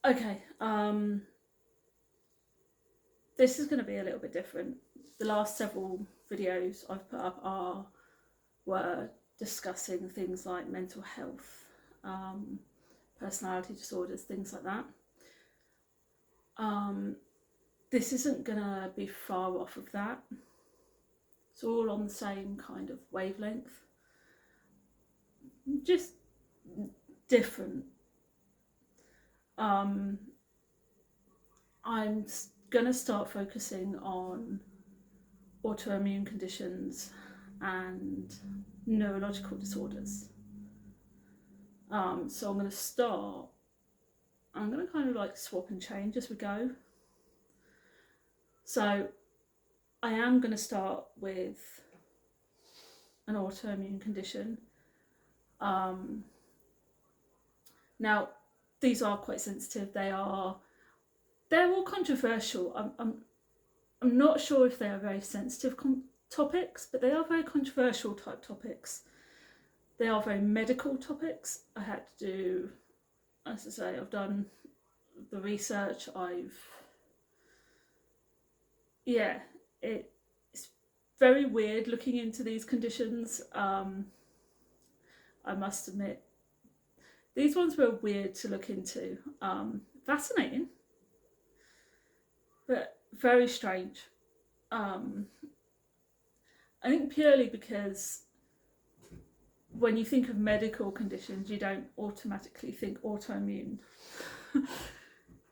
Okay, this is going to be a little bit different. The last several videos I've put up were discussing things like mental health, personality disorders, things like that. This isn't going to be far off of that. It's all on the same kind of wavelength, just different. I'm going to start focusing on autoimmune conditions and neurological disorders. So I'm going to kind of like swap and change as we go. So I am going to start with an autoimmune condition. Now, these are quite sensitive. They're all controversial. I'm not sure if they are very sensitive topics, but they are very controversial type topics. They are very medical topics. I had to do, as I say, I've done the research. It's very weird looking into these conditions. I must admit, these ones were weird to look into. Fascinating, but very strange. I think purely because when you think of medical conditions, you don't automatically think autoimmune.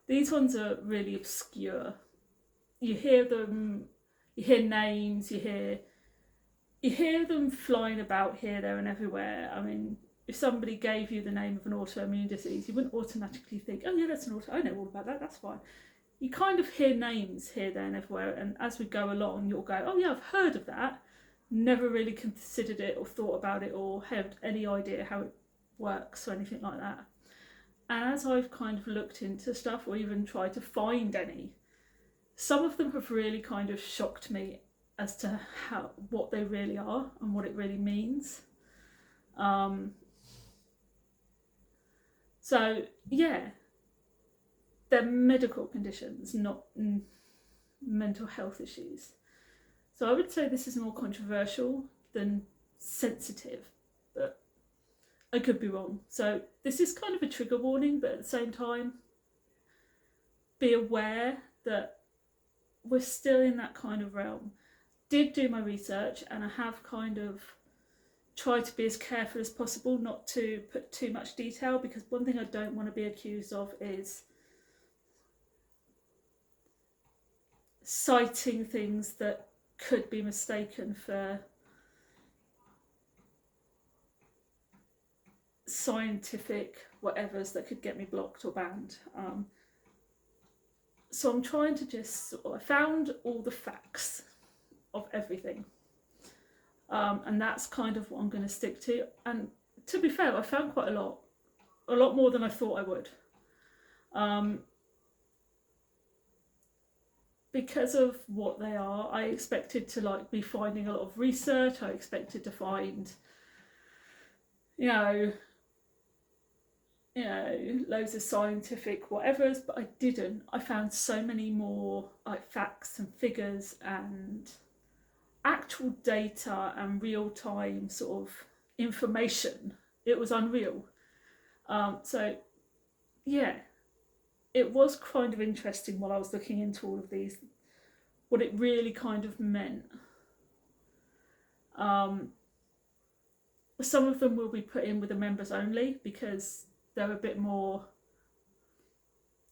These ones are really obscure. You hear them, you hear names, you hear them flying about here, there, and everywhere. I mean, if somebody gave you the name of an autoimmune disease, you wouldn't automatically think, oh yeah, that's an I know all about that, that's fine. You kind of hear names here, there, and everywhere, and as we go along, you'll go, oh yeah, I've heard of that. Never really considered it or thought about it or had any idea how it works or anything like that. And as I've kind of looked into stuff or even tried to find any, some of them have really kind of shocked me as to what they really are and what it really means. So yeah, they're medical conditions, not mental health issues. So I would say this is more controversial than sensitive, but I could be wrong. So this is kind of a trigger warning, but at the same time, be aware that we're still in that kind of realm. Did do my research, and I have kind of tried to be as careful as possible not to put too much detail, because one thing I don't want to be accused of is citing things that could be mistaken for scientific whatevers that could get me blocked or banned. So I'm trying to I found all the facts of everything, and that's kind of what I'm going to stick to. And to be fair, I found quite a lot more than I thought I would. Because of what they are, I expected to be finding a lot of research. I expected to find, loads of scientific whatevers, but I didn't. I found so many more facts and figures and actual data and real-time sort of information. It was unreal. So yeah, it was kind of interesting while I was looking into all of these, what it really kind of meant. Some of them will be put in with the members only because they're a bit more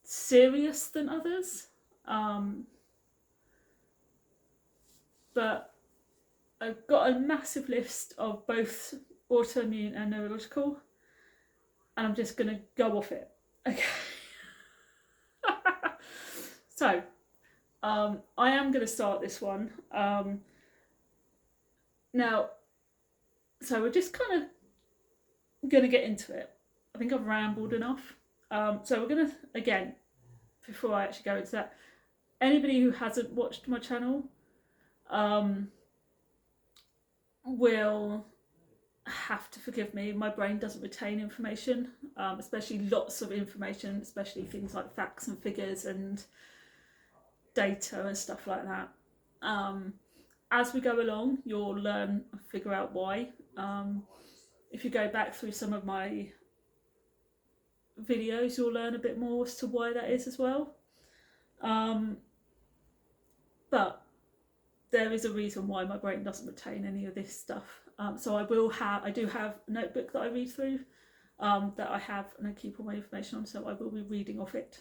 serious than others. But I've got a massive list of both autoimmune and neurological, and I'm just going to go off it. Okay. So, I am going to start this one. Now, so we're just kind of going to get into it. I think I've rambled enough. So we're going to, again, before I actually go into that, anybody who hasn't watched my channel will have to forgive me, my brain doesn't retain information, especially lots of information, especially things like facts and figures and data and stuff like that. As we go along, you'll learn and figure out why. If you go back through some of my videos, you'll learn a bit more as to why that is as well. But there is a reason why my brain doesn't retain any of this stuff. So I do have a notebook that I read through, that I have and I keep all my information on, so I will be reading off it.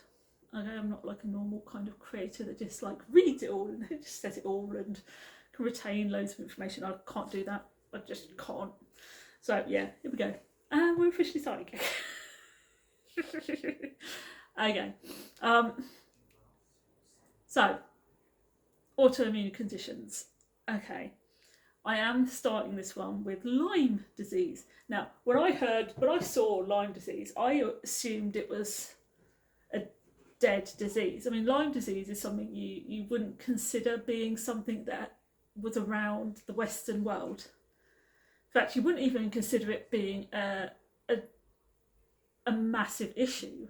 Okay, I'm not like a normal kind of creator that just like reads it all and just says it all and can retain loads of information. I can't do that. I just can't. So yeah, here we go. And we're officially starting. Okay. So, autoimmune conditions. Okay. I am starting this one with Lyme disease. Now, when I saw Lyme disease, I assumed it was a dead disease. I mean, Lyme disease is something you wouldn't consider being something that was around the Western world. In fact, you wouldn't even consider it being a massive issue.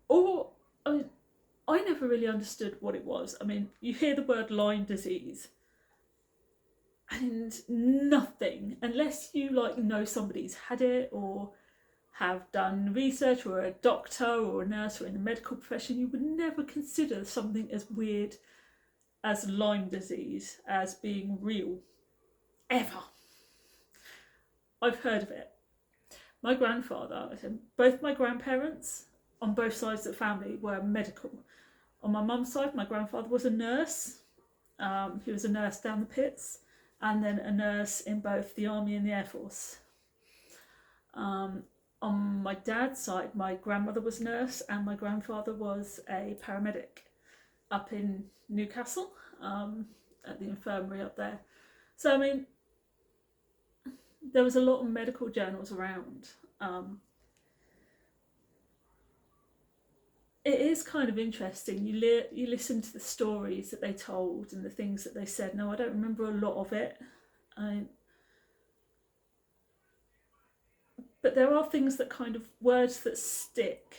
Or, I mean, I never really understood what it was. I mean, you hear the word Lyme disease and nothing, unless you like know somebody's had it or have done research or a doctor or a nurse or in the medical profession, you would never consider something as weird as Lyme disease as being real, ever. I've heard of it. My grandfather, both my grandparents on both sides of the family were medical. On my mum's side, my grandfather was a nurse. He was a nurse down the pits, and then a nurse in both the army and the air force. On my dad's side, my grandmother was a nurse and my grandfather was a paramedic up in Newcastle, at the infirmary up there. So I mean, there was a lot of medical journals around. It is kind of interesting. You listen to the stories that they told and the things that they said. Now, I don't remember a lot of it, but there are things that kind of, words that stick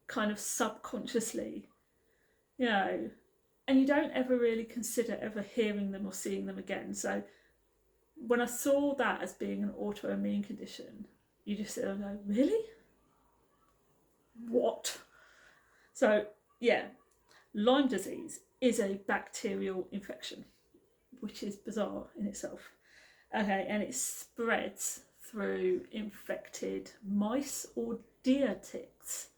kind of subconsciously, you know, and you don't ever really consider ever hearing them or seeing them again. So when I saw that as being an autoimmune condition, you just sit there and go, really? What? So yeah, Lyme disease is a bacterial infection, which is bizarre in itself. Okay, and it spreads through infected mice or deer ticks.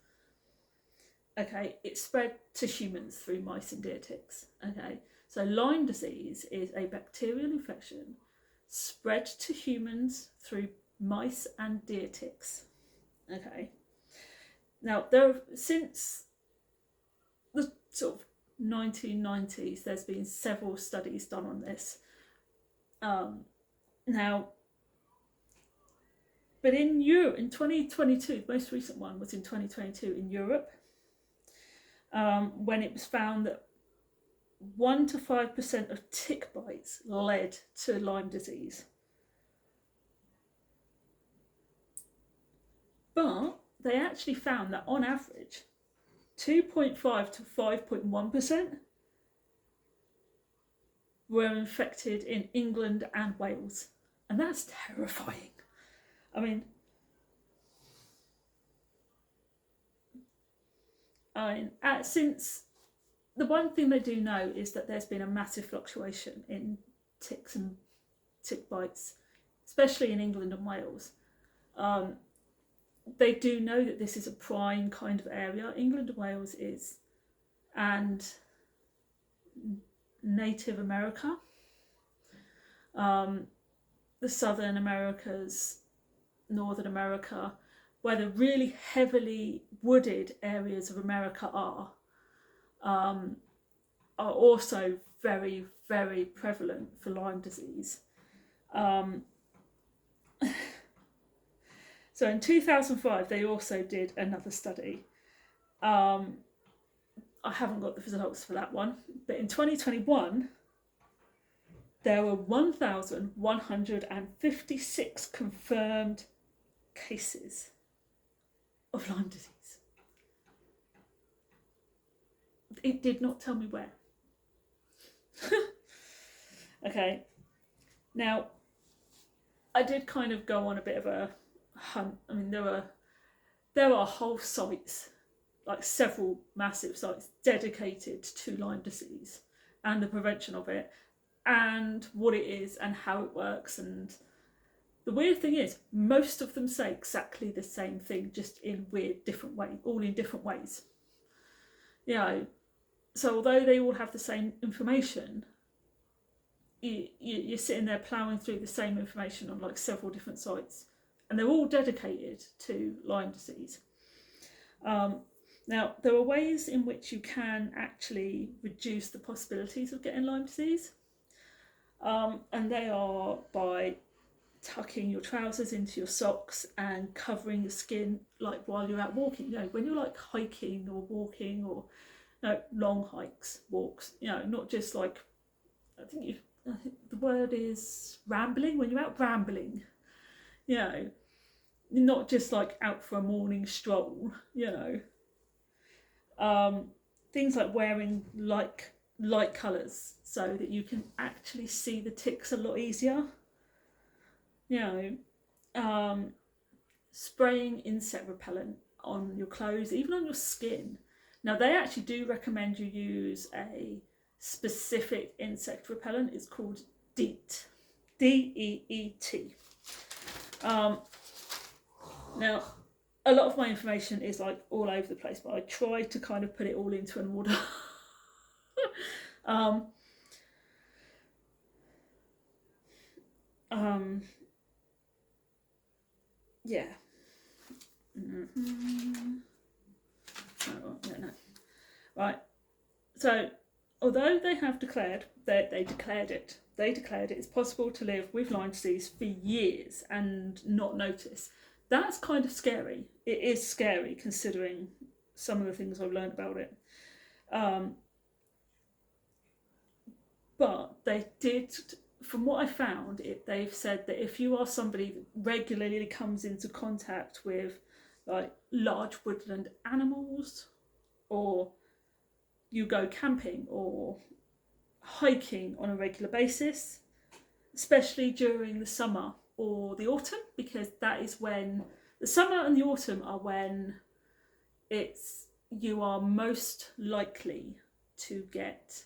Okay, it spread to humans through mice and deer ticks. Okay, so Lyme disease is a bacterial infection spread to humans through mice and deer ticks. Okay. Now, since the sort of 1990s, there's been several studies done on this. Now, but in Europe, in 2022, the most recent one was in 2022 in Europe, when it was found that 1 to 5% of tick bites led to Lyme disease. But they actually found that on average, 2.5 to 5.1% were infected in England and Wales. And that's terrifying. I mean, since the one thing they do know is that there's been a massive fluctuation in ticks and tick bites, especially in England and Wales. They do know that this is a prime kind of area. England and Wales is, and Native America, the Southern Americas, Northern America, where the really heavily wooded areas of America are also very, very prevalent for Lyme disease. So in 2005, they also did another study. I haven't got the results for that one, but in 2021, there were 1,156 confirmed cases of Lyme disease. It did not tell me where. Okay, now I did kind of go on a bit of a hunt. I mean, there are whole sites, like several massive sites dedicated to Lyme disease and the prevention of it and what it is and how it works. And the weird thing is, most of them say exactly the same thing, just in weird different ways, all in different ways. You know, so although they all have the same information, you're sitting there ploughing through the same information on like several different sites, and they're all dedicated to Lyme disease. Now, there are ways in which you can actually reduce the possibilities of getting Lyme disease, and they are by tucking your trousers into your socks and covering your skin, like while you're out walking. You know, when you're like hiking or walking, or long hikes, walks. You know, not just like I think the word is rambling. When you're out rambling, you know, you're not just like out for a morning stroll. You know, things like wearing light colours so that you can actually see the ticks a lot easier. You know, spraying insect repellent on your clothes, even on your skin. Now, they actually do recommend you use a specific insect repellent. It's called DEET. DEET. Now, a lot of my information is like all over the place, but I try to kind of put it all into an order. Yeah. Mm-hmm. Oh, no. Right. So, although they have declared that they declared it it's possible to live with Lyme disease for years and not notice. That's kind of scary. It is scary considering some of the things I've learned about it. But they did, from what I found, they've said that if you are somebody that regularly comes into contact with like large woodland animals, or you go camping or hiking on a regular basis, especially during the summer or the autumn, because that is when the summer and the autumn are when you are most likely to get,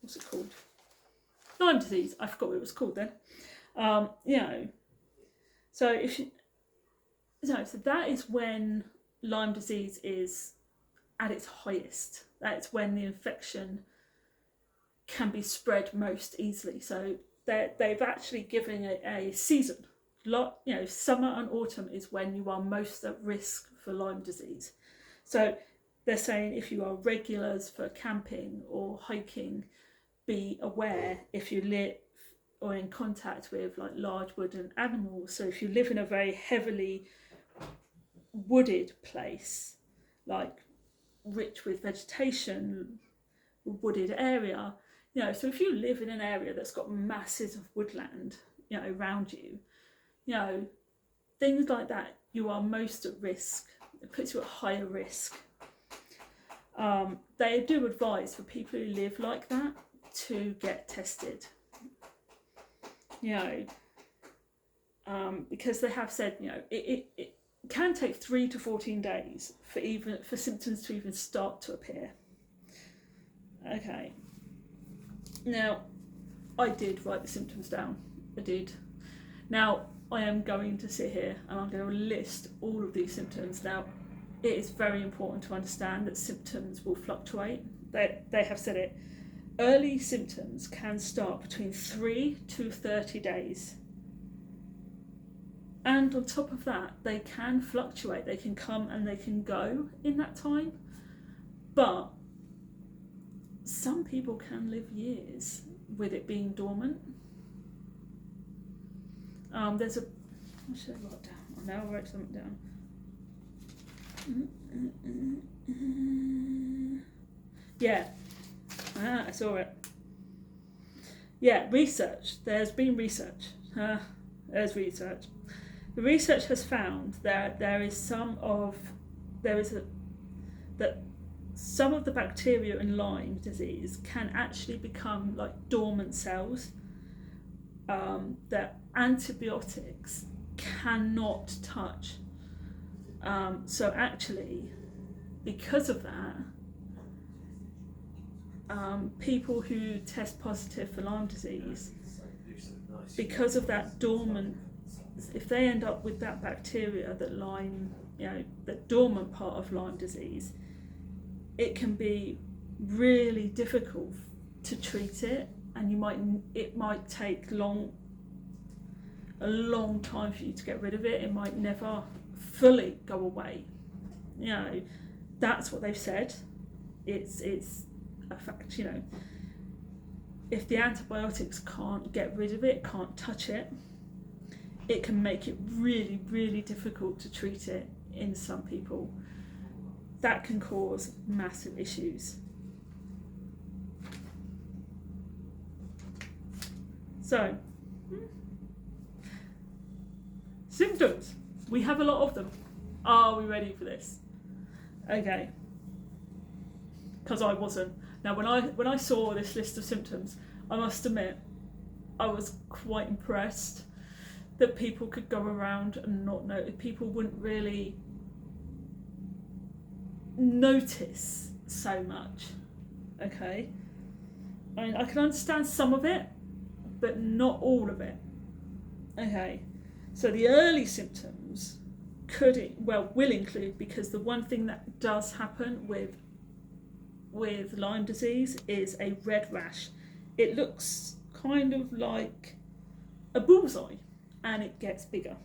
what's it called? Lyme disease. I forgot what it was called then. You know, so so that is when Lyme disease is at its highest. That's when the infection can be spread most easily. So they've actually given a season. You know, summer and autumn is when you are most at risk for Lyme disease. So they're saying if you are regulars for camping or hiking, be aware if you live or in contact with like large woodland animals. So if you live in a very heavily wooded place, like rich with vegetation, wooded area, you know, so if you live in an area that's got masses of woodland, you know, around you, you know, things like that, you are most at risk. It puts you at higher risk. They do advise for people who live like that to get tested, you know, because they have said, you know, it can take 3 to 14 days for symptoms to even start to appear. Okay. Now, I did write the symptoms down. I did. Now, I am going to sit here and I'm going to list all of these symptoms. Now, it is very important to understand that symptoms will fluctuate. They have said it. Early symptoms can start between 3 to 30 days. And on top of that, they can fluctuate. They can come and they can go in that time. But some people can live years with it being dormant. There's a... What should I write down? Oh, now I wrote something down. Yeah, I saw it. Yeah, research. There's been research. There's research. The research has found that that some of the bacteria in Lyme disease can actually become like dormant cells that antibiotics cannot touch. So actually, because of that, people who test positive for Lyme disease, because of that dormant, if they end up with that bacteria, that Lyme, the dormant part of Lyme disease, it can be really difficult to treat it, and it might take a long time for you to get rid of it. It might never fully go away. That's what they've said. It's a fact. If the antibiotics can't get rid of it, can't touch it, it can make it really, really difficult to treat it in some people. That can cause massive issues. So, symptoms. We have a lot of them. Are we ready for this? Okay. Because I wasn't. Now, when I saw this list of symptoms, I must admit, I was quite impressed that people could go around and not know. People wouldn't really notice so much. Okay. I mean, I can understand some of it, but not all of it. Okay. So the early symptoms will include, because the one thing that does happen with Lyme disease is a red rash. It looks kind of like a bullseye, and it gets bigger.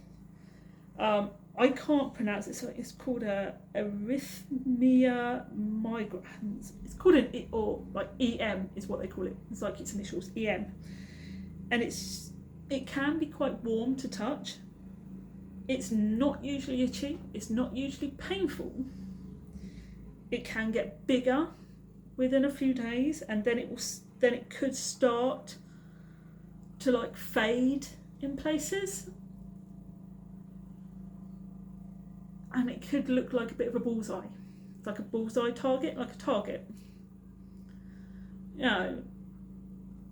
I can't pronounce it, so it's called erythema migrans. It's called EM is what they call it. It's like its initials, EM, and it can be quite warm to touch. It's not usually itchy. It's not usually painful. It can get bigger within a few days, and then it could start to fade in places, and it could look like a bit of a bullseye, like a bullseye target, like a target.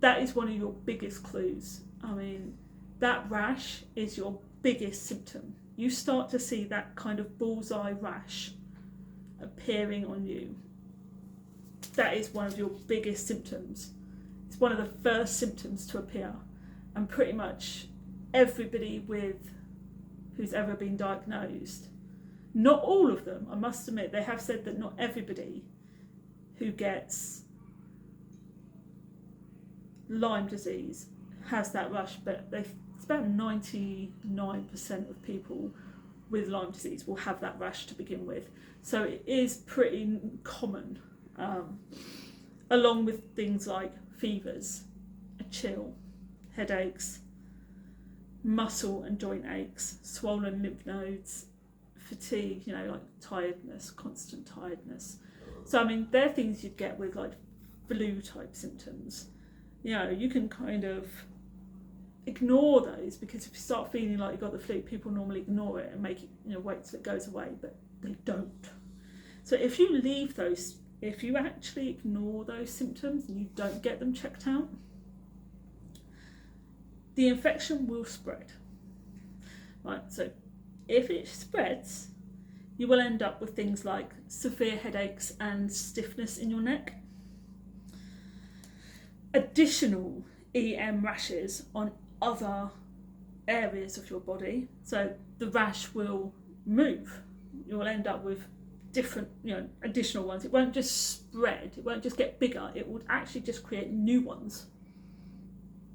That is one of your biggest clues. I mean, that rash is your biggest symptom. You start to see that kind of bullseye rash appearing on you. That is one of your biggest symptoms. It's one of the first symptoms to appear, and pretty much everybody who's ever been diagnosed, not all of them, I must admit, they have said that not everybody who gets Lyme disease has that rush, but it's about 99% of people with Lyme disease will have that rash to begin with. So it is pretty common, along with things like fevers, a chill, headaches, muscle and joint aches, swollen lymph nodes, fatigue, like tiredness, constant tiredness. So I mean, they're things you'd get with like flu type symptoms. You can kind of ignore those, because if you start feeling like you've got the flu, people normally ignore it and make it, wait till it goes away, but they don't. So if you actually ignore those symptoms and you don't get them checked out, the infection will spread. Right, so if it spreads, you will end up with things like severe headaches and stiffness in your neck. Additional EM rashes on other areas of your body. So the rash will move. You will end up with different, additional ones. It won't just spread. It won't just get bigger. It will actually just create new ones.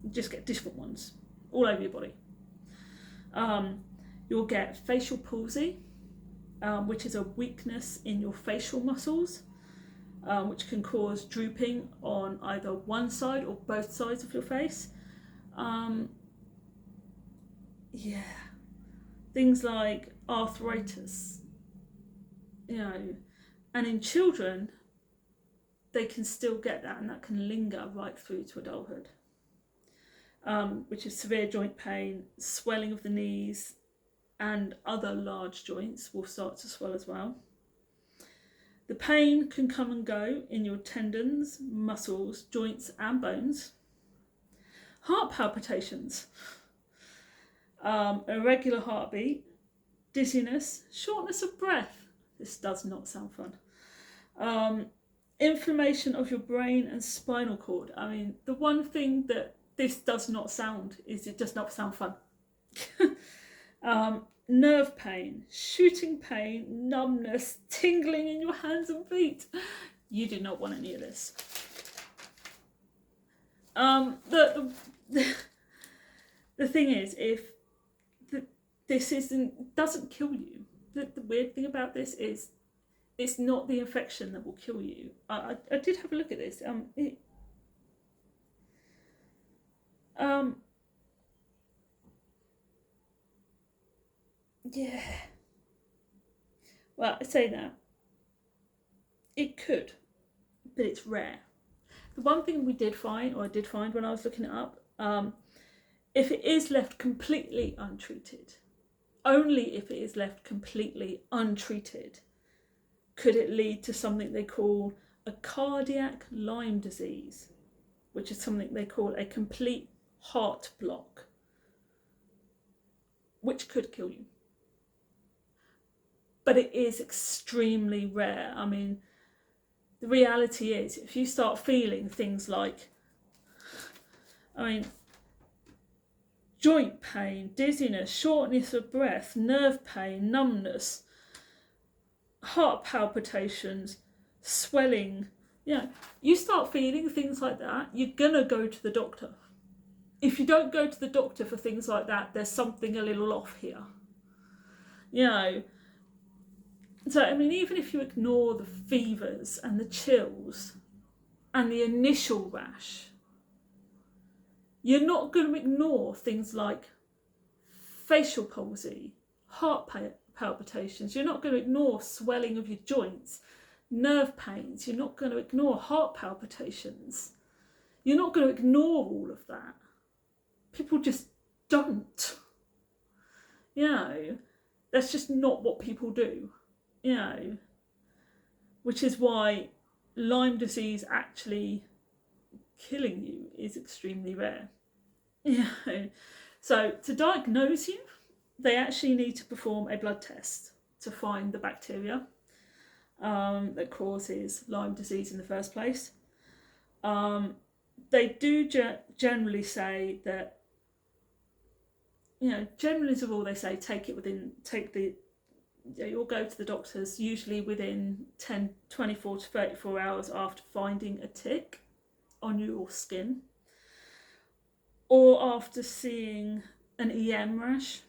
You just get different ones all over your body. You'll get facial palsy, which is a weakness in your facial muscles, which can cause drooping on either one side or both sides of your face. Things like arthritis, and in children, they can still get that, and that can linger right through to adulthood, which is severe joint pain, swelling of the knees, and other large joints will start to swell as well. The pain can come and go in your tendons, muscles, joints and bones. Heart palpitations, irregular heartbeat, dizziness, shortness of breath. This does not sound fun. Inflammation of your brain and spinal cord. I mean, the one thing that this does not sound is it does not sound fun. Nerve pain, shooting pain, numbness, tingling in your hands and feet. You do not want any of this. The thing is, if this doesn't kill you, the weird thing about this is it's not the infection that will kill you. I did have a look at this. Yeah. Well, I say that. It could, but it's rare. The one thing I did find when I was looking it up, if it is left completely untreated, only if it is left completely untreated, could it lead to something they call a cardiac Lyme disease, which is something they call a complete heart block, which could kill you. But it is extremely rare. I mean, the reality is, if you start feeling things like, joint pain, dizziness, shortness of breath, nerve pain, numbness, heart palpitations, swelling, you start feeling things like that, you're gonna go to the doctor. If you don't go to the doctor for things like that, there's something a little off here. So, even if you ignore the fevers and the chills and the initial rash, you're not going to ignore things like facial palsy, heart palpitations. You're not going to ignore swelling of your joints, nerve pains. You're not going to ignore heart palpitations. You're not going to ignore all of that. People just don't. That's just not what people do. Which is why Lyme disease actually killing you is extremely rare. So to diagnose you, they actually need to perform a blood test to find the bacteria that causes Lyme disease in the first place. They do generally say that, generally as a rule, they say you'll go to the doctors usually within 24 to 34 hours after finding a tick on your skin, or after seeing an EM rash.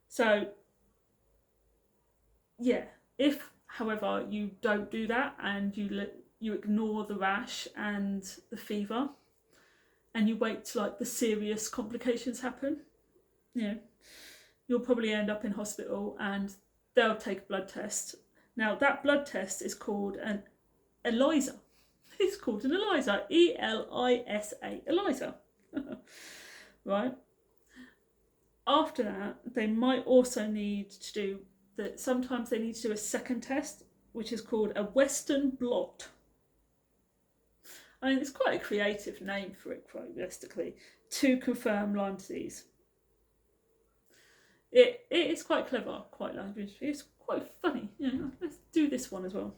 So, if, however, you don't do that and you ignore the rash and the fever, and you wait till the serious complications happen, you'll probably end up in hospital and they'll take a blood test. Now, that blood test is called an ELISA. It's called an ELISA, ELISA, ELISA. Right? After that, they might also need to do sometimes they need to do a second test, which is called a Western blot. It's quite a creative name for it, quite realistically, to confirm Lyme disease. It is quite clever, quite language. It's quite funny. Let's do this one as well.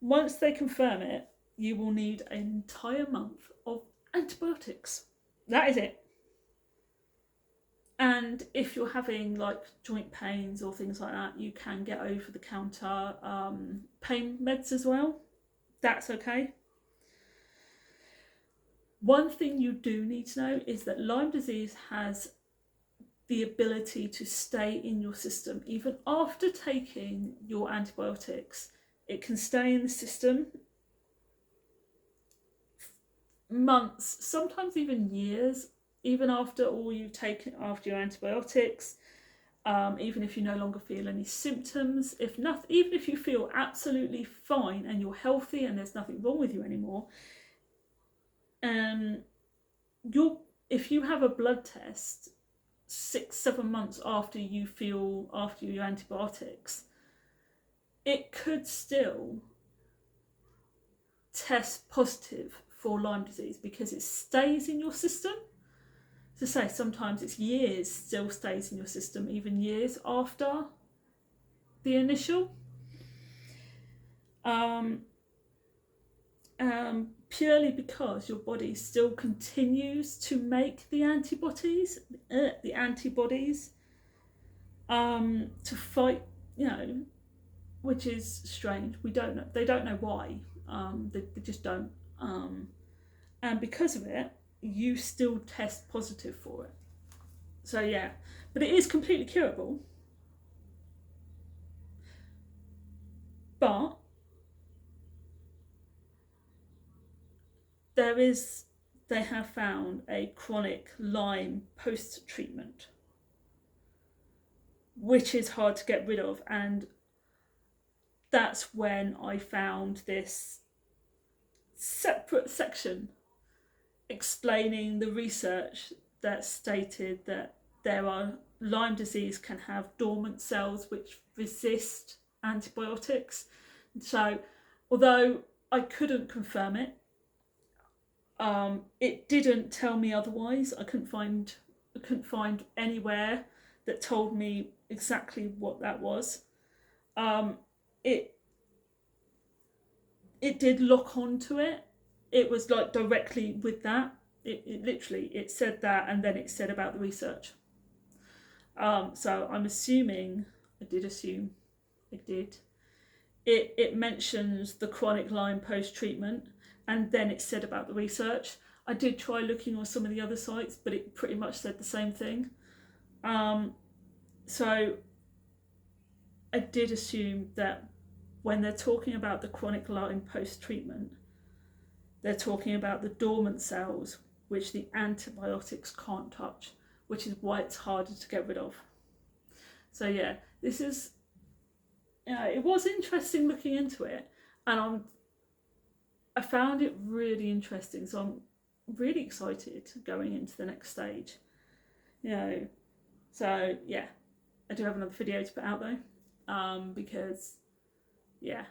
Once they confirm it, you will need an entire month of antibiotics. That is it. And if you're having joint pains or things like that, you can get over-the-counter pain meds as well. That's okay. One thing you do need to know is that Lyme disease has the ability to stay in your system. Even after taking your antibiotics, it can stay in the system months, sometimes even years, even after all you've taken after your antibiotics. even if you no longer feel any symptoms, even if you feel absolutely fine and you're healthy and there's nothing wrong with you anymore, if you have a blood test 6-7 months after your antibiotics, it could still test positive for Lyme disease because it stays in your system. To say sometimes it's years still stays in your system, even years after the initial. Purely because your body still continues to make the antibodies to fight, which is strange. We don't know. They don't know why. They just don't. And because of it, you still test positive for it. So yeah, but it is completely curable. But they have found a chronic Lyme post-treatment, which is hard to get rid of. And that's when I found this separate section explaining the research that stated that Lyme disease can have dormant cells which resist antibiotics. So although I couldn't confirm it, it didn't tell me otherwise. I couldn't find anywhere that told me exactly what that was. It did lock onto it. It was like directly with that. It literally, it said that, and then it said about the research. So I'm assuming, I did assume, it did. It mentions the chronic Lyme post-treatment, and then it said about the research. I did try looking on some of the other sites, but it pretty much said the same thing. So I did assume that when they're talking about the chronic Lyme post-treatment, they're talking about the dormant cells which the antibiotics can't touch, which is why it's harder to get rid of. So yeah, this is, it was interesting looking into it, and I found it really interesting. So I'm really excited going into the next stage. So yeah, I do have another video to put out though, because yeah,